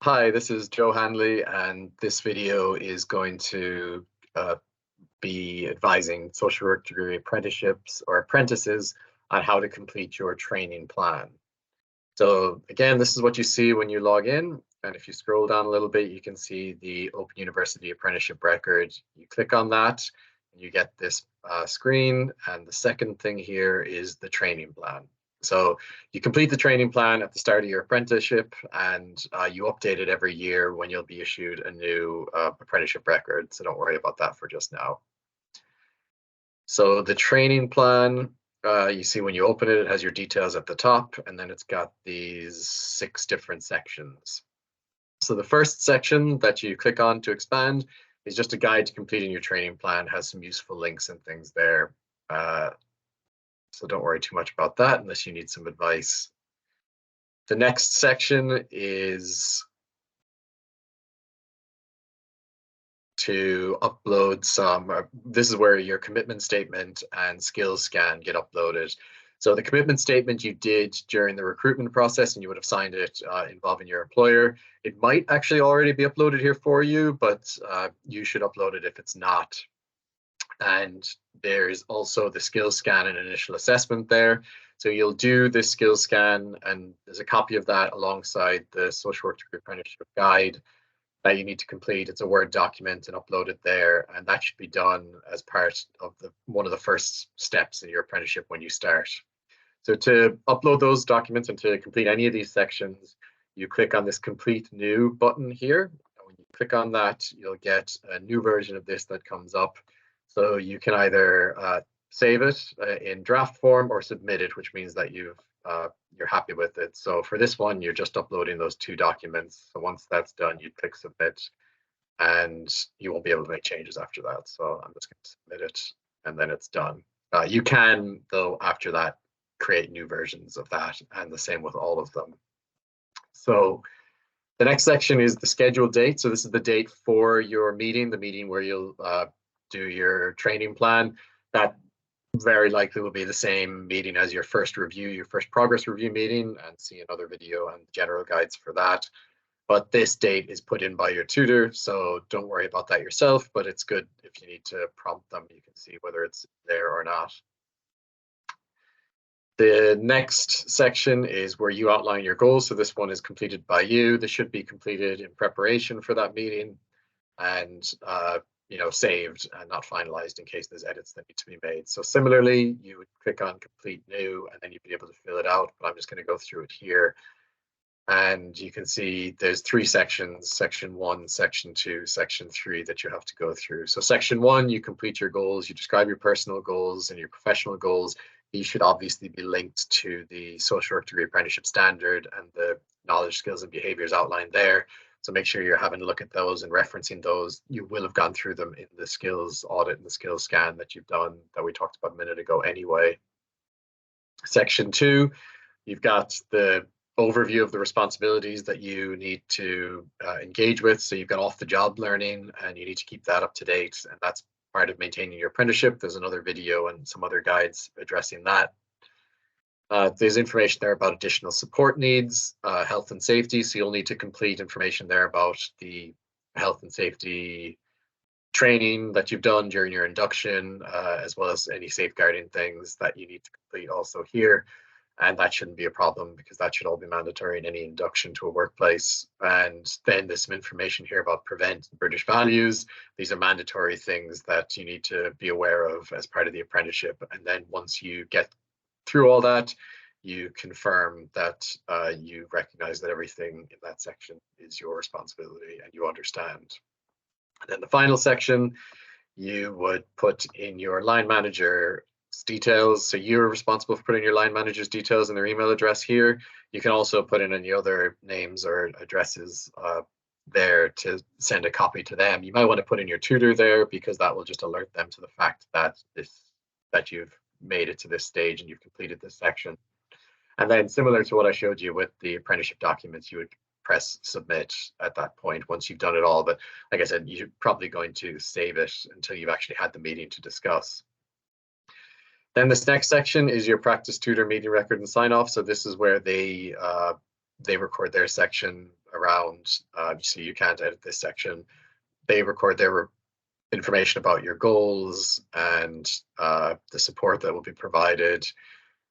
Hi, this is Joe Hanley, and this video is going to uh, be advising social work degree apprenticeships or apprentices on how to complete your training plan. So again, this is what you see when you log in. And if you scroll down a little bit, you can see the Open University Apprenticeship Record. You click on that, and you get this screen. And the second thing here is the training plan. So you complete the training plan at the start of your apprenticeship, and you update it every year when you'll be issued a new apprenticeship record. So don't worry about that for just now. So the training plan, you see when you open it, it has your details at the top, and then it's got these 6 different sections. So the first section that you click on to expand is just a guide to completing your training plan, has some useful links and things there. So don't worry too much about that unless you need some advice. The next section is to upload some, this is where your commitment statement and skills scan get uploaded. So the commitment statement you did during the recruitment process, and you would have signed it involving your employer. It might actually already be uploaded here for you, but you should upload it if it's not. And there's also the skills scan and initial assessment there. So you'll do this skills scan, and there's a copy of that alongside the social work degree apprenticeship guide that you need to complete. It's a Word document and upload it there, and that should be done as part of one of the first steps in your apprenticeship when you start. So to upload those documents and to complete any of these sections, you click on this Complete New button here. And when you click on that, you'll get a new version of this that comes up. So you can either save it in draft form or submit it, which means that you're happy with it. So for this one, you're just uploading those 2 documents. So once that's done, you click submit, and you won't be able to make changes after that. So I'm just going to submit it, and then it's done. You can, though, after that, create new versions of that, and the same with all of them. So the next section is the scheduled date. So this is the date for your meeting, the meeting where you'll do your training plan. That very likely will be the same meeting as your first review, your first progress review meeting, and see another video and general guides for that. But this date is put in by your tutor, so don't worry about that yourself, but it's good if you need to prompt them, you can see whether it's there or not. The next section is where you outline your goals. So this one is completed by you. This should be completed in preparation for that meeting, and saved and not finalized in case there's edits that need to be made. So similarly, you would click on Complete New, and then you'd be able to fill it out, but I'm just going to go through it here. And you can see there's 3 sections, Section 1, Section 2, Section 3 that you have to go through. So Section 1, you complete your goals, you describe your personal goals and your professional goals. These should obviously be linked to the social work degree apprenticeship standard and the knowledge, skills, and behaviors outlined there. So make sure you're having a look at those and referencing those. You will have gone through them in the skills audit and the skills scan that you've done that we talked about a minute ago anyway. Section 2, you've got the overview of the responsibilities that you need to engage with. So you've got off-the-job learning, and you need to keep that up to date. And that's part of maintaining your apprenticeship. There's another video and some other guides addressing that. There's information there about additional support needs, health and safety. So you'll need to complete information there about the health and safety training that you've done during your induction, as well as any safeguarding things that you need to complete also here. And that shouldn't be a problem because that should all be mandatory in any induction to a workplace. And then there's some information here about prevent British values. These are mandatory things that you need to be aware of as part of the apprenticeship. And then once you get through all that, you confirm that you recognize that everything in that section is your responsibility and you understand. And then the final section, you would put in your line manager's details. So you're responsible for putting your line manager's details and their email address here. You can also put in any other names or addresses there to send a copy to them. You might want to put in your tutor there because that will just alert them to the fact that you've made it to this stage and you've completed this section. And then similar to what I showed you with the apprenticeship documents, you would press submit at that point once you've done it all. But like I said, you're probably going to save it until you've actually had the meeting to discuss. Then this next section is your practice tutor meeting record and sign off. So this is where they record their section around, so you can't edit this section. They record their information about your goals and the support that will be provided.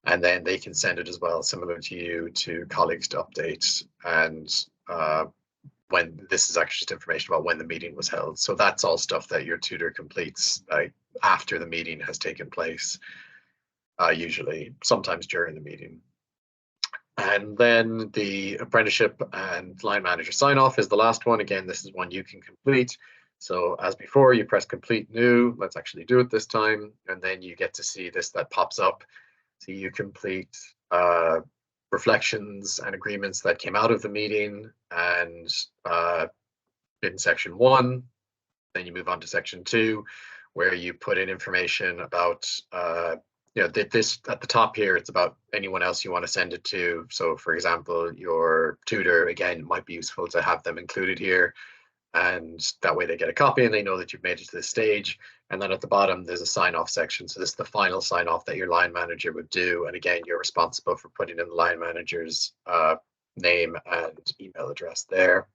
And then they can send it as well, similar to you, to colleagues to update. And when this is actually just information about when the meeting was held. So that's all stuff that your tutor completes after the meeting has taken place, usually, sometimes during the meeting. And then the apprenticeship and line manager sign off is the last one. Again, this is one you can complete. So as before, you press complete new. Let's actually do it this time. And then you get to see this that pops up. So you complete reflections and agreements that came out of the meeting, and in section 1, then you move on to section 2, where you put in information about this at the top here. It's about anyone else you want to send it to. So for example, your tutor, again, it might be useful to have them included here, and that way they get a copy and they know that you've made it to this stage. And then at the bottom, there's a sign-off section. So this is the final sign-off that your line manager would do. And again, you're responsible for putting in the line manager's name and email address there.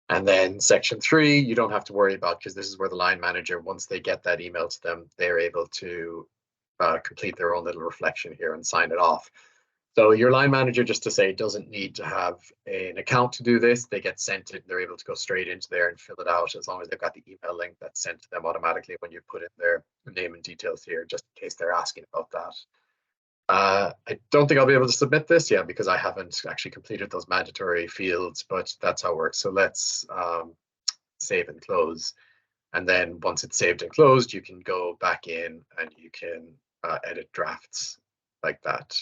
And then section 3, you don't have to worry about, because this is where the line manager, once they get that email to them, they're able to complete their own little reflection here and sign it off. So your line manager, just to say, doesn't need to have an account to do this. They get sent it, they're able to go straight into there and fill it out, as long as they've got the email link that's sent to them automatically when you put in their name and details here, just in case they're asking about that. I don't think I'll be able to submit this yet because I haven't actually completed those mandatory fields, but that's how it works. So let's save and close. And then once it's saved and closed, you can go back in and you can edit drafts like that.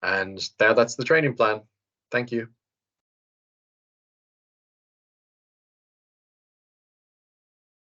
And that's the training plan. Thank you.